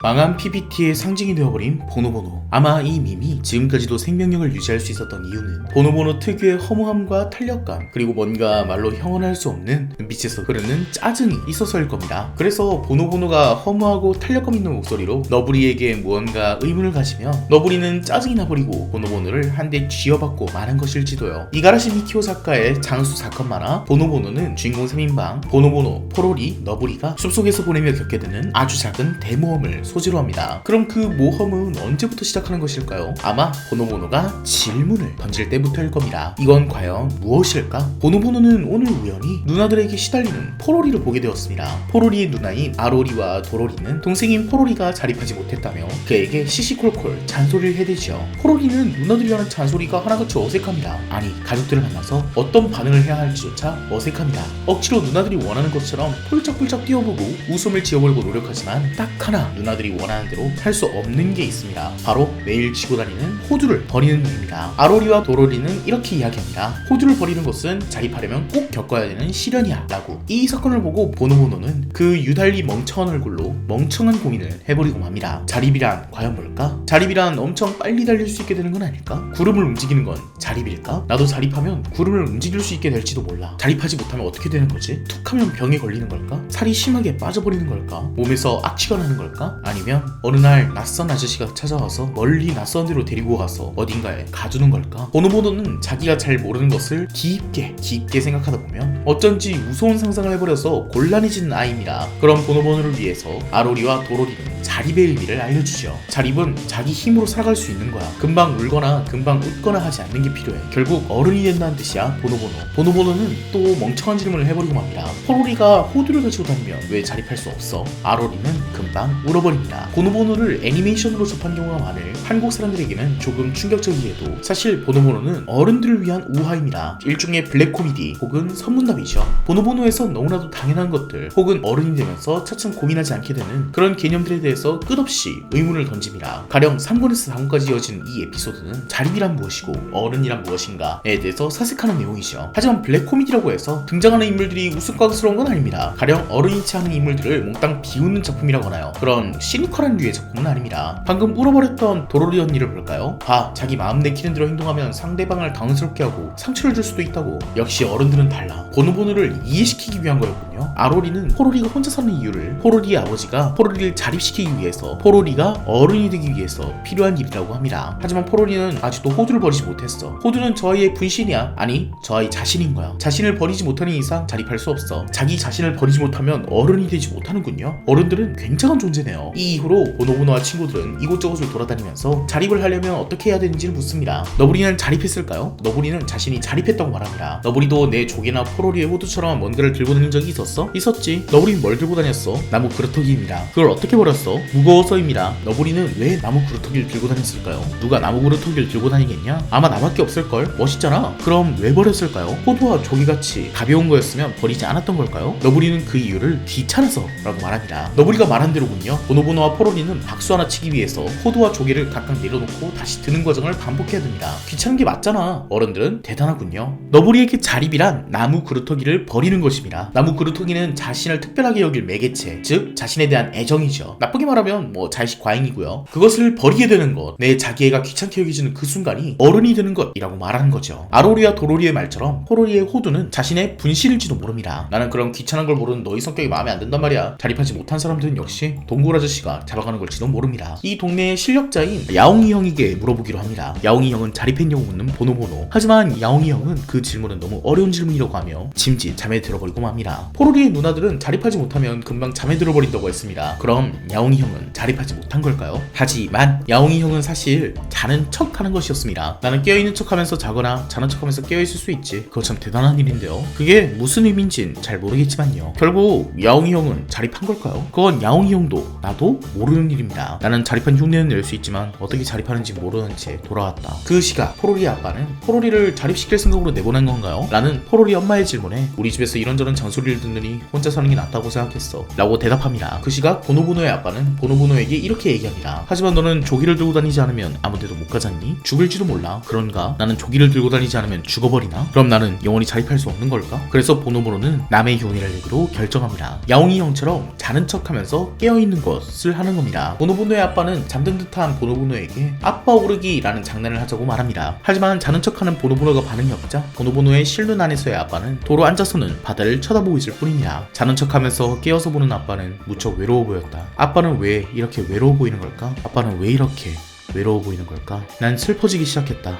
망한 PPT의 상징이 되어버린 보노보노. 아마 이 밈이 지금까지도 생명력을 유지할 수 있었던 이유는 보노보노 특유의 허무함과 탄력감, 그리고 뭔가 말로 형언할 수 없는 눈빛에서 흐르는 짜증이 있어서일 겁니다. 그래서 보노보노가 허무하고 탄력감 있는 목소리로 너브리에게 무언가 의문을 가지며 너브리는 짜증이 나버리고 보노보노를 한 대 쥐어받고 마는 것일지도요. 이가라시 미키오 작가의 장수 사건 만화 보노보노는 주인공 3인방 보노보노, 포로리, 너브리가 숲속에서 보내며 겪게 되는 아주 작은 대모험을 소재로 합니다. 그럼 그 모험은 언제부터 시작하는 것일까요? 아마 보노보노가 질문을 던질 때부터일 겁니다. 이건 과연 무엇일까? 보노보노는 오늘 우연히 누나들에게 시달리는 포로리를 보게 되었습니다. 포로리의 누나인 아로리와 도로리는 동생인 포로리가 자립하지 못했다며 그에게 시시콜콜 잔소리를 해대죠. 포로리는 누나들이 하는 잔소리가 하나같이 어색합니다. 아니, 가족들을 만나서 어떤 반응을 해야 할지조차 어색합니다. 억지로 누나들이 원하는 것처럼 폴짝폴짝 뛰어보고 웃음을 지어보려고 노력하지만 딱 하나 누나들이 원하는 대로 할 수 없는 게 있습니다. 바로 매일 쥐고 다니는 호두를 버리는 일입니다. 아로리와 도로리는 이렇게 이야기합니다. 호두를 버리는 것은 자립하려면 꼭 겪어야 되는 시련이야 라고. 이 사건을 보고 보노보노는 그 유달리 멍청한 얼굴로 멍청한 고민을 해버리고 맙니다. 자립이란 과연 뭘까? 자립이란 엄청 빨리 달릴 수 있게 되는 건 아닐까? 구름을 움직이는 건 자립일까? 나도 자립하면 구름을 움직일 수 있게 될지도 몰라. 자립하지 못하면 어떻게 되는 거지? 툭 하면 병에 걸리는 걸까? 살이 심하게 빠져버리는 걸까? 몸에서 악취가 나는 걸까? 아니면 어느 날 낯선 아저씨가 찾아와서 멀리 낯선 데로 데리고 가서 어딘가에 가두는 걸까? 보노보노는 자기가 잘 모르는 것을 깊게 생각하다 보면 어쩐지 무서운 상상을 해버려서 곤란해지는 아이입니다. 그런 보노보노를 위해서 아로리와 도로리는 자립의 의미를 알려주죠. 자립은 자기 힘으로 살아갈 수 있는 거야. 금방 울거나 금방 웃거나 하지 않는 게 필요해. 결국 어른이 된다는 뜻이야 보노보노. 보노보노는 또 멍청한 질문을 해버리고 맙니다. 포로리가 호두를 가지고 다니면 왜 자립할 수 없어? 아로리는 금방 울어버립니다. 보노보노를 애니메이션으로 접한 경우가 많을 한국 사람들에게는 조금 충격적이게도 사실 보노보노는 어른들을 위한 우화입니다. 일종의 블랙 코미디 혹은 선문답이죠. 보노보노에서 너무나도 당연한 것들 혹은 어른이 되면서 차츰 고민하지 않게 되는 그런 개념들에 대해서 끝없이 의문을 던집니다. 가령 3권에서 4권까지 이어진 이 에피소드는 자립이란 무엇이고 어른이란 무엇인가에 대해서 사색하는 내용이죠. 하지만 블랙 코미디라고 해서 등장하는 인물들이 우스꽝스러운 건 아닙니다. 가령 어른이 취하는 인물들을 몽땅 비웃는 작품이라고 하나요? 그런 시니컬한 류의 작품은 아닙니다. 방금 울어버렸던 도로리 언니를 볼까요? 자기 마음 내키는 대로 행동하면 상대방을 당황스럽게 하고 상처를 줄 수도 있다고. 역시 어른들은 달라. 보노보노를 이해시키기 위한 거였군요. 아로리는 포로리가 혼자 사는 이유를 포로리의 아버지가 포로리를 자립시키기 위해서, 포로리가 어른이 되기 위해서 필요한 일이라고 합니다. 하지만 포로리는 아직도 호두를 버리지 못했어. 호두는 저 아이의 분신이야. 아니, 저 아이 자신인 거야. 자신을 버리지 못하는 이상 자립할 수 없어. 자기 자신을 버리지 못하면 어른이 되지 못하는군요. 어른들은 굉장한 존재네요. 이 이후로 보노보노와 친구들은 이곳저곳을 돌아다니면서 자립을 하려면 어떻게 해야 되는지를 묻습니다. 너브리는 자립했을까요? 너브리는 자신이 자립했다고 말합니다. 너브리도 내 조개나 포로리의 호두처럼 뭔가를 들고 다닌 적이 있었어? 있었지. 너브리는 뭘 들고 다녔어? 나무 그루터기입니다. 그걸 어떻게 버렸어? 무거워서입니다. 너브리는 왜 나무 그루터기를 들고 다녔을까요? 누가 나무 그루터기를 들고 다니겠냐? 아마 나밖에 없을걸? 멋있잖아. 그럼 왜 버렸을까요? 호두와 조개같이 가벼운 거였으면 버리지 않았던 걸까요? 너브리는 그 이유를 귀찮아서 라고 말합니다. 너브리가 말한 대로군요. 보노보노와 포로리는 박수 하나 치기 위해서 호두와 조개를 각각 내려놓고 다시 드는 과정을 반복해야 됩니다. 귀찮은 게 맞잖아. 어른들은 대단하군요. 너브리에게 자립이란 나무 그루터기를 버리는 것입니다. 나무 그루터기는 자신을 특별하게 여길 매개체, 즉 자신에 대한 애정이죠. 나쁘게 말하면 자의식 과잉이고요. 그것을 버리게 되는 것, 내 자기애가 귀찮게 여겨지는 그 순간이 어른이 되는 것이라고 말하는 거죠. 아로리와 도로리의 말처럼 포로리의 호두는 자신의 분실일지도 모릅니다. 나는 그런 귀찮은 걸 모르는 너희 성격이 마음에 안 든단 말이야. 자립하지 못한 사람들은 역시 동굴 아저씨가 잡아가는 걸지도 모릅니다. 이 동네의 실력자인 야옹이 형에게 물어보기로 합니다. 야옹이 형은 자립했냐고 묻는 보노보노. 하지만 야옹이 형은 그 질문은 너무 어려운 질문이라고 하며 짐짓 잠에 들어버리고 맙니다. 포로리의 누나들은 자립하지 못하면 금방 잠에 들어버린다고 했습니다. 그럼 야옹이 형은 자립하지 못한 걸까요? 하지만 야옹이 형은 사실 자는 척 하는 것이었습니다. 나는 깨어있는 척 하면서 자거나 자는 척 하면서 깨어있을 수 있지. 그거 참 대단한 일인데요. 그게 무슨 의미인진 잘 모르겠지만요. 결국 야옹이 형은 자립한 걸까요? 그건 야옹이 형도 나도 모르는 일입니다. 나는 자립한 흉내는 낼 수 있지만 어떻게 자립하는지 모르는 채 돌아왔다. 그 시각 포로리의 아빠는 포로리를 자립시킬 생각으로 내보낸 건가요? 라는 포로리 엄마의 질문에 우리 집에서 이런저런 잔소리를 듣느니 혼자 사는 게 낫다고 생각했어 라고 대답합니다. 그 시각 보노보노의 아빠는 아빠는 보노보노에게 이렇게 얘기합니다. 하지만 너는 조기를 들고 다니지 않으면 아무데도 못 가잖니? 죽을지도 몰라. 그런가? 나는 조기를 들고 다니지 않으면 죽어버리나? 그럼 나는 영원히 자립할 수 없는 걸까? 그래서 보노보노는 남의 교훈이라 얘기로 결정합니다. 야옹이 형처럼 자는 척하면서 깨어있는 것을 하는 겁니다. 보노보노의 아빠는 잠든 듯한 보노보노에게 아빠 오르기라는 장난을 하자고 말합니다. 하지만 자는 척하는 보노보노가 반응이 없자 보노보노의 실눈 안에서의 아빠는 도로 앉아서는 바다를 쳐다보고 있을 뿐입니다. 자는 척하면서 깨어서 보는 아빠는 무척 외로워 보였다. 아빠는 왜 이렇게 외로워 보이는 걸까? 아빠는 왜 이렇게 외로워 보이는 걸까? 난 슬퍼지기 시작했다.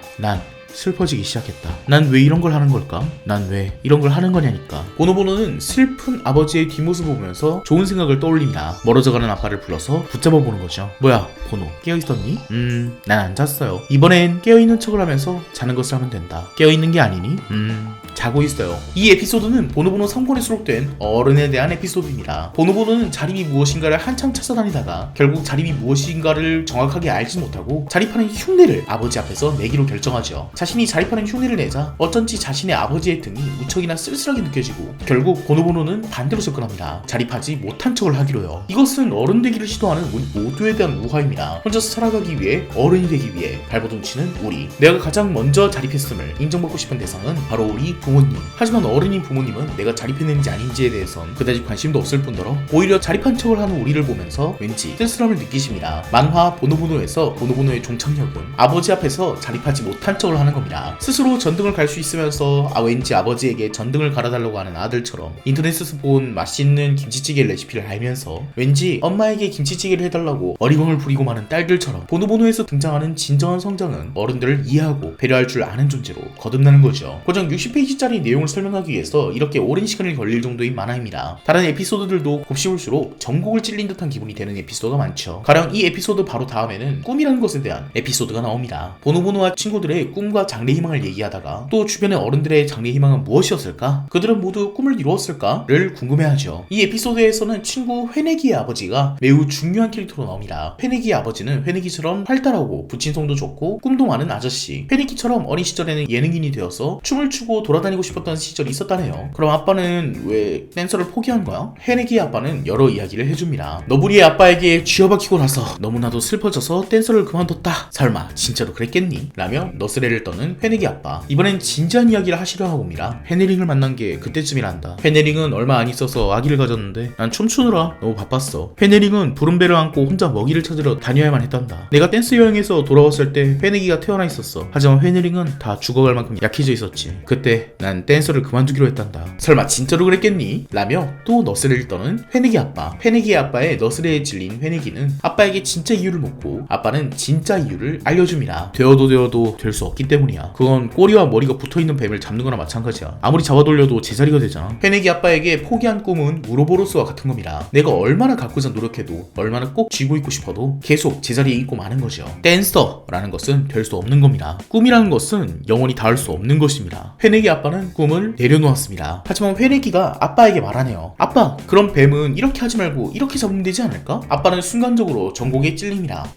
난 왜 이런 걸 하는 걸까? 난 왜 이런 걸 하는 거냐니까. 보노보노는 슬픈 아버지의 뒷모습을 보면서 좋은 생각을 떠올립니다. 멀어져가는 아빠를 불러서 붙잡아 보는 거죠. 뭐야 보노 깨어있었니? 난 안 잤어요. 이번엔 깨어있는 척을 하면서 자는 것을 하면 된다. 깨어있는 게 아니니? 자고 있어요. 이 에피소드는 보노보노 3권에 수록된 어른에 대한 에피소드입니다. 보노보노는 자립이 무엇인가를 한참 찾아다니다가 결국 자립이 무엇인가를 정확하게 알지 못하고 자립하는 흉내를 아버지 앞에서 내기로 결정하죠. 자신이 자립하는 흉내를 내자 어쩐지 자신의 아버지의 등이 무척이나 쓸쓸하게 느껴지고 결국 보노보노는 반대로 접근합니다. 자립하지 못한 척을 하기로요. 이것은 어른 되기를 시도하는 우리 모두에 대한 우화입니다. 혼자서 살아가기 위해 어른이 되기 위해 발버둥 치는 우리. 내가 가장 먼저 자립했음을 인정받고 싶은 대상은 바로 우리 부모님. 하지만 어른인 부모님은 내가 자립했는지 아닌지에 대해선 그다지 관심도 없을 뿐더러 오히려 자립한 척을 하는 우리를 보면서 왠지 쓸쓸함을 느끼십니다. 만화 보노보노에서 보노보노의 종착역은 아버지 앞에서 자립하지 못한 척을 하는 겁니다. 스스로 전등을 갈 수 있으면서 왠지 아버지에게 전등을 갈아달라고 하는 아들처럼 인터넷에서 본 맛있는 김치찌개 레시피를 알면서 왠지 엄마에게 김치찌개를 해달라고 어리광을 부리고 마는 딸들처럼 보노보노에서 등장하는 진정한 성장은 어른들을 이해하고 배려할 줄 아는 존재로 거듭나는 거죠. 고작 60페이지짜리 내용을 설명하기 위해서 이렇게 오랜 시간이 걸릴 정도의 만화입니다. 다른 에피소드들도 곱씹을수록 전곡을 찔린 듯한 기분이 되는 에피소드가 많죠. 가령 이 에피소드 바로 다음에는 꿈이라는 것에 대한 에피소드가 나옵니다. 보노보노와 친구들의 꿈과 장래희망을 얘기하다가 또 주변의 어른들의 장래희망은 무엇이었을까? 그들은 모두 꿈을 이루었을까?를 궁금해하죠. 이 에피소드에서는 친구 회내기의 아버지가 매우 중요한 캐릭터로 나옵니다. 회내기의 아버지는 회내기처럼 활달하고 부친성도 좋고 꿈도 많은 아저씨. 회내기처럼 어린 시절에는 예능인이 되어서 춤을 추고 돌아다니고 싶었던 시절이 있었다네요. 그럼 아빠는 왜 댄서를 포기한 거야? 회내기의 아빠는 여러 이야기를 해줍니다. 너부리의 아빠에게 쥐어박히고 나서 너무나도 슬퍼져서 댄서를 그만뒀다. 설마 진짜로 그랬겠니? 라며 너스레를 떠는 회내기 아빠. 이번엔 진지한 이야기를 하시려 합니다. 회내링을 만난 게 그때쯤이란다. 회내링은 얼마 안 있어서 아기를 가졌는데 난 춤추느라 너무 바빴어. 회내링은 부른 배를 안고 혼자 먹이를 찾으러 다녀야만 했단다. 내가 댄스 여행에서 돌아왔을 때 회내기가 태어나 있었어. 하지만 회내링은 다 죽어갈 만큼 약해져 있었지. 그때 난 댄서를 그만두기로 했단다. 설마 진짜로 그랬겠니? 라며 또 너스레를 떠는 회내기 아빠. 회내기의 아빠의 너스레에 질린 회내기는 아빠에게 진짜 이유를 묻고 아빠는 진짜 이유를 알려줍니다. 되어도 될 수 없기 때문이야. 그건 꼬리와 머리가 붙어있는 뱀을 잡는 거나 마찬가지야. 아무리 잡아돌려도 제자리가 되잖아. 회내기 아빠에게 포기한 꿈은 우로보로스와 같은 겁니다. 내가 얼마나 갖고자 노력해도 얼마나 꼭 쥐고 있고 싶어도 계속 제자리에 있고 마는 거죠. 댄서라는 것은 될 수 없는 겁니다. 꿈이라는 것은 영원히 닿을 수 없는 것입니다. 회내기 아빠는 꿈을 내려놓았습니다. 하지만 회내기가 아빠에게 말하네요. 아빠, 그럼 뱀은 이렇게 하지 말고 이렇게 잡으면 되지 않을까? 아빠는 순간적으로 전곡에 찔립니다.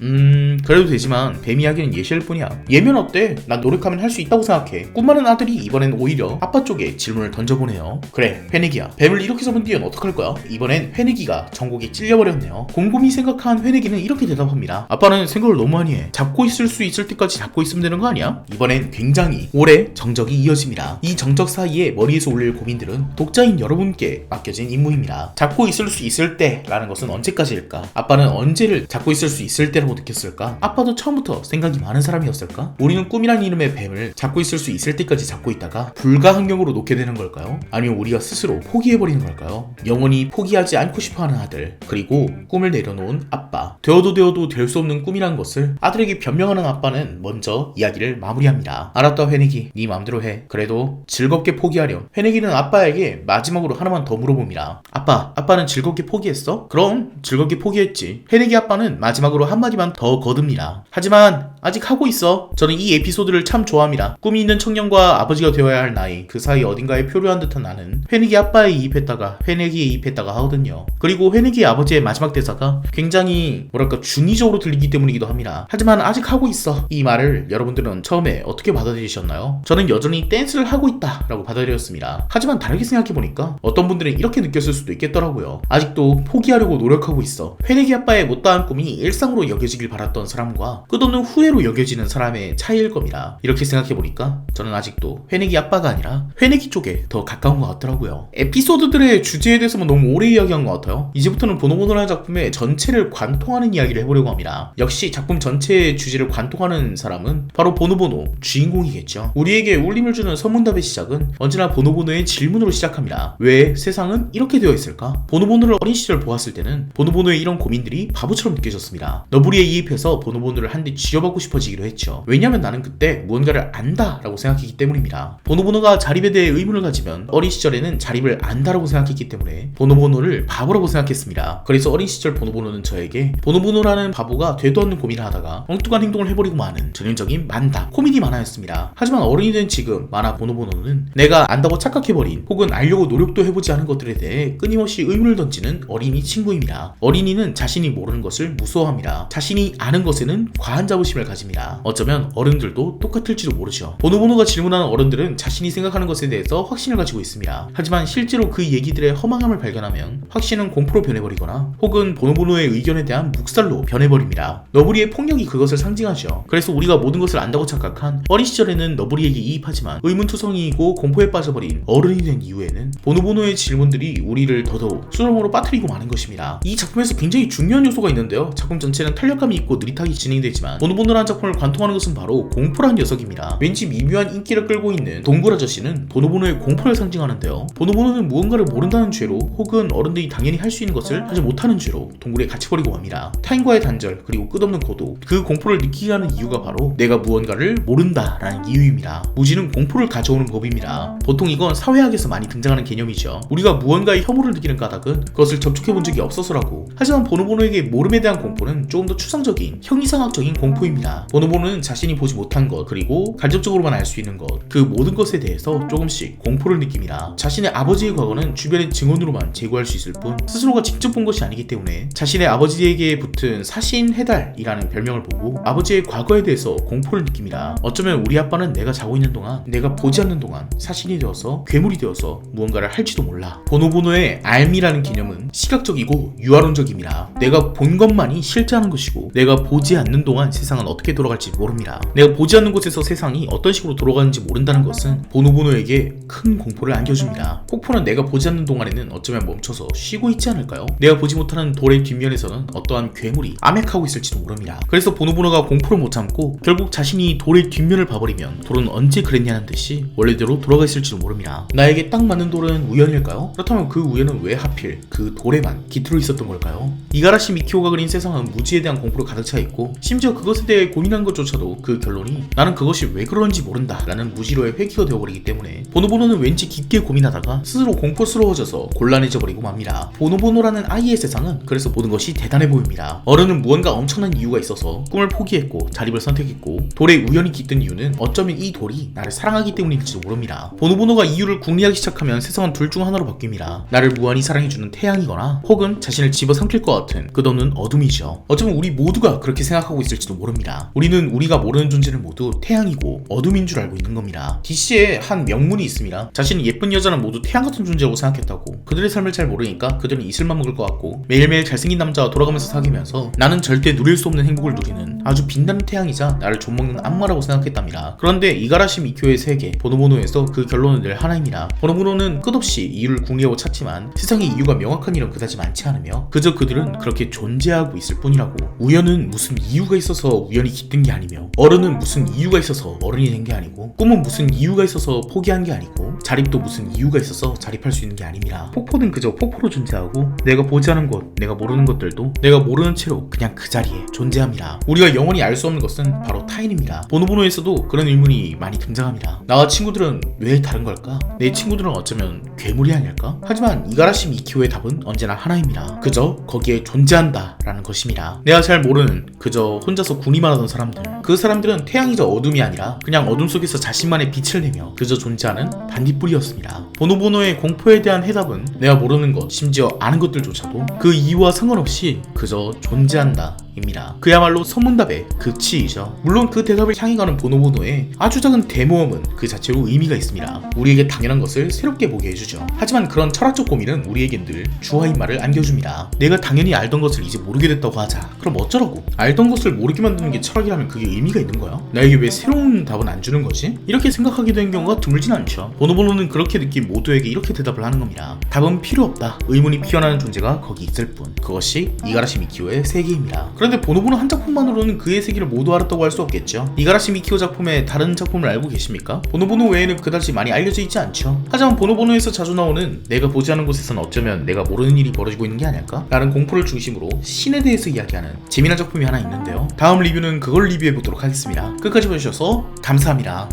그래도 되지만 뱀 이야기는 예시일 뿐이야. 예면 어때? 난 노력하면 할 수 있다고 생각해. 꿈 많은 아들이 이번엔 오히려 아빠 쪽에 질문을 던져보네요. 그래, 회내기야. 뱀을 이렇게 잡은 뒤엔 어떡할 거야? 이번엔 회내기가 전곡에 찔려버렸네요. 곰곰이 생각한 회내기는 이렇게 대답합니다. 아빠는 생각을 너무 많이 해. 잡고 있을 수 있을 때까지 잡고 있으면 되는 거 아니야? 이번엔 굉장히 오래 정적이 이어집니다. 이 정적 사이에 머리에서 올릴 고민들은 독자인 여러분께 맡겨진 임무입니다. 잡고 있을 수 있을 때라는 것은 언제까지일까? 아빠는 언제를 잡고 있을 수 있을 때라고 느꼈을까? 아빠도 처음부터 생각이 많은 사람이었을까? 우리는 꿈이란 이름의 뱀을 잡고 있을 수 있을 때까지 잡고 있다가 불가항력으로 놓게 되는 걸까요? 아니면 우리가 스스로 포기해버리는 걸까요? 영원히 포기하지 않고 싶어하는 아들, 그리고 꿈을 내려놓은 아빠. 되어도 될 수 없는 꿈이란 것을 아들에게 변명하는 아빠는 먼저 이야기를 마무리합니다. 알았다 회내기, 네 맘대로 해. 그래도 즐겁게 포기하렴. 회내기는 아빠에게 마지막으로 하나만 더 물어봅니다. 아빠는 즐겁게 포기했어? 그럼 즐겁게 포기했지. 회내기 아빠는 마지막으로 한마디만 더 거듭니다. 하지만 아직 하고 있어. 저는 이 에피소드를 참 좋아합니다. 꿈이 있는 청년과 아버지가 되어야 할 나이, 그 사이 어딘가에 표류한 듯한 나는 회내기 아빠에 이입했다가 회내기에 이입했다가 하거든요. 그리고 회내기 아버지의 마지막 대사가 굉장히 중의적으로 들리기 때문이기도 합니다. 하지만 아직 하고 있어. 이 말을 여러분들은 처음에 어떻게 받아들이셨나요? 저는 여전히 댄스를 하고 옳다 라고 받아들였습니다. 하지만 다르게 생각해보니까 어떤 분들은 이렇게 느꼈을 수도 있겠더라고요. 아직도 포기하려고 노력하고 있어 회내기 아빠의 못다한 꿈이 일상으로 여겨지길 바랐던 사람과 끝없는 후회로 여겨지는 사람의 차이일 겁니다. 이렇게 생각해보니까 저는 아직도 회내기 아빠가 아니라 회내기 쪽에 더 가까운 것 같더라고요. 에피소드들의 주제에 대해서만 너무 오래 이야기한 것 같아요. 이제부터는 보노보노라는 작품의 전체를 관통하는 이야기를 해보려고 합니다. 역시 작품 전체의 주제를 관통하는 사람은 바로 보노보노 주인공이겠죠. 우리에게 울림을 주는 선문답의 시작은 언제나 보노보노의 질문으로 시작합니다. 왜 세상은 이렇게 되어 있을까? 보노보노를 어린 시절 보았을 때는 보노보노의 이런 고민들이 바보처럼 느껴졌습니다. 너부리에 이입해서 보노보노를 한 대 쥐어받고 싶어지기도 했죠. 왜냐하면 나는 그때 무언가를 안다 라고 생각했기 때문입니다. 보노보노가 자립에 대해 의문을 가지면 어린 시절에는 자립을 안다라고 생각했기 때문에 보노보노를 바보라고 생각했습니다. 그래서 어린 시절 보노보노는 저에게 보노보노라는 바보가 되도 않는 고민을 하다가 엉뚱한 행동을 해버리고 마는 전형적인 만담, 코미디 만화였습니다. 하지만 어른이 된 지금 만화 보노보노는 내가 안다고 착각해버린 혹은 알려고 노력도 해보지 않은 것들에 대해 끊임없이 의문을 던지는 어린이 친구입니다. 어린이는 자신이 모르는 것을 무서워합니다. 자신이 아는 것에는 과한 자부심을 가집니다. 어쩌면 어른들도 똑같을지도 모르죠. 보노보노가 질문하는 어른들은 자신이 생각하는 것에 대해서 확신을 가지고 있습니다. 하지만 실제로 그 얘기들의 허망함을 발견하면 확신은 공포로 변해버리거나 혹은 보노보노의 의견에 대한 묵살로 변해버립니다. 너부리의 폭력이 그것을 상징하죠. 그래서 우리가 모든 것을 안다고 착각한 어린 시절에는 너부리에게 이입하지만 의문투성이이고 공포에 빠져버린 어른이 된 이후에는 보노보노의 질문들이 우리를 더더욱 수렁으로 빠뜨리고 마는 것입니다. 이 작품에서 굉장히 중요한 요소가 있는데요. 작품 전체는 탄력감이 있고 느릿하게 진행되지만 보노보노라는 작품을 관통하는 것은 바로 공포란 녀석입니다. 왠지 미묘한 인기를 끌고 있는 동굴 아저씨는 보노보노의 공포를 상징하는데요. 보노보노는 무언가를 모른다는 죄로 혹은 어른들이 당연히 할 수 있는 것을 하지 못하는 죄로 동굴에 갇혀버리고 맙니다. 타인과의 단절 그리고 끝없는 고독, 그 공포를 느끼게 하는 이유가 바로 내가 무언가를 모른다라는 이유입니다. 무지는 공포를 가져오는 법입니다. 보통 이건 사회학에서 많이 등장하는 개념이죠. 우리가 무언가의 혐오를 느끼는 까닭은 그것을 접촉해본 적이 없어서라고. 하지만 보노보노에게 모름에 대한 공포는 조금 더 추상적인 형이상학적인 공포입니다. 보노보노는 자신이 보지 못한 것 그리고 간접적으로만 알 수 있는 것, 그 모든 것에 대해서 조금씩 공포를 느낍니다. 자신의 아버지의 과거는 주변의 증언으로만 제고할 수 있을 뿐 스스로가 직접 본 것이 아니기 때문에 자신의 아버지에게 붙은 사신해달이라는 별명을 보고 아버지의 과거에 대해서 공포를 느낍니다. 어쩌면 우리 아빠는 내가 자고 있는 동안, 내가 보지 않는 동안 사신이 되어서 괴물이 되어서 무언가를 할지도 몰라. 보노보노의 알미라는 개념은 시각적이고 유아론적입니다. 내가 본 것만이 실제하는 것이고 내가 보지 않는 동안 세상은 어떻게 돌아갈지 모릅니다. 내가 보지 않는 곳에서 세상이 어떤 식으로 돌아가는지 모른다는 것은 보노보노에게 큰 공포를 안겨줍니다. 폭포는 내가 보지 않는 동안에는 어쩌면 멈춰서 쉬고 있지 않을까요? 내가 보지 못하는 돌의 뒷면에서는 어떠한 괴물이 암약하고 있을지도 모릅니다. 그래서 보노보노가 공포를 못 참고 결국 자신이 돌의 뒷면을 봐버리면 돌은 언제 그랬냐는 듯이 원래대로 돌아가 있을지도 모릅니다. 나에게 딱 맞는 돌은 우연일까요? 그렇다면 그 우연은 왜 하필 그 돌에만 깃들어 있었던 걸까요? 이가라시 미키오가 그린 세상은 무지에 대한 공포로 가득 차 있고 심지어 그것에 대해 고민한 것조차도 그 결론이 나는 그것이 왜 그런지 모른다 라는 무지로의 회귀가 되어버리기 때문에 보노보노는 왠지 깊게 고민하다가 스스로 공포스러워져서 곤란해져 버리고 맙니다. 보노보노라는 아이의 세상은 그래서 모든 것이 대단해 보입니다. 어른은 무언가 엄청난 이유가 있어서 꿈을 포기했고 자립을 선택했고 돌에 우연히 깃든 이유는 어쩌면 이 돌이 나를 사랑하기 때문일지도 모릅니다. 보노보노가 이유를 궁리하기 시작하면 세상은 둘 중 하나로 바뀝니다. 나를 무한히 사랑해주는 태양이거나 혹은 자신을 집어삼킬 것 같은 끝없는 어둠이죠. 어쩌면 우리 모두가 그렇게 생각하고 있을지도 모릅니다. 우리는 우리가 모르는 존재는 모두 태양이고 어둠인 줄 알고 있는 겁니다. DC에 한 명문이 있습니다. 자신은 예쁜 여자는 모두 태양 같은 존재라고 생각했다고. 그들의 삶을 잘 모르니까 그들은 이슬만 먹을 것 같고 매일매일 잘생긴 남자와 돌아가면서 사귀면서 나는 절대 누릴 수 없는 행복을 누리는 아주 빛나는 태양이자 나를 좀먹는 악마라고 생각했답니다. 그런데 이가라시 미키오의 세계 보노보노에서 그 결론은 늘 하나입니다. 보노보노는 끝없이 이유를 궁리하고 찾지만 세상에 이유가 명확한 일은 그다지 많지 않으며 그저 그들은 그렇게 존재하고 있을 뿐이라고. 우연은 무슨 이유가 있어서 우연히 깃든 게 아니며 어른은 무슨 이유가 있어서 어른이 된 게 아니고 꿈은 무슨 이유가 있어서 포기한 게 아니고 자립도 무슨 이유가 있어서 자립할 수 있는 게 아닙니다. 폭포는 그저 폭포로 존재하고 내가 보지 않은 것, 내가 모르는 것들도 내가 모르는 채로 그냥 그 자리에 존재합니다. 우리가 영원히 알 수 없는 것은 바로 타인입니다. 보노보노에서도 그런 의문이 많이 등장합니다. 나와 친구들은 왜 다른 걸까? 내 친구들은 어쩌면 괴물이 아닐까? 하지만 이가라시 미키오의 답은 언제나 하나입니다. 그저 거기에 존재한다 라는 것입니다. 내가 잘 모르는 그저 혼자서 군림만 하던 사람들, 그 사람들은 태양이자 어둠이 아니라 그냥 어둠 속에서 자신만의 빛을 내며 그저 존재하는 반딧불이었습니다. 보노보노의 공포에 대한 해답은 내가 모르는 것, 심지어 아는 것들조차도 그 이유와 상관없이 그저 존재한다 입니다. 그야말로 선문답의 극치이죠. 물론 그 대답을 향해 가는 보노보노의 아주 작은 대모험은 그 자체로 의미가 있습니다. 우리에게 당연한 것을 새롭게 보게 해주죠. 하지만 그런 철학적 고민은 우리에겐 늘 주화인 말을 안겨줍니다. 내가 당연히 알던 것을 이제 모르게 됐다고 하자. 그럼 어쩌라고? 알던 것을 모르게 만드는 게 철학이라면 그게 의미가 있는 거야? 나에게 왜 새로운 답은 안 주는 거지? 이렇게 생각하게 되는 경우가 드물진 않죠. 보노보노는 그렇게 느낀 모두에게 이렇게 대답을 하는 겁니다. 답은 필요 없다. 의문이 피어나는 존재가 거기 있을 뿐. 그것이 이가라시 미키오의 세계입니다. 그런데 보노보노 한 작품만으로는 그의 세계를 모두 알았다고 할 수 없겠죠. 이가라시 미키오 작품의 다른 작품을 알고 계십니까? 보노보노 외에는 그다지 많이 알려져 있지 않죠. 하지만 보노보노에서 자주 나오는 내가 보지 않은 곳에선 어쩌면 내가 모르는 일이 벌어지고 있는 게 아닐까? 라는 공포를 중심으로 신에 대해서 이야기하는 재미난 작품이 하나 있는데요. 다음 리뷰는 그걸 리뷰해 보도록 하겠습니다. 끝까지 봐주셔서 감사합니다.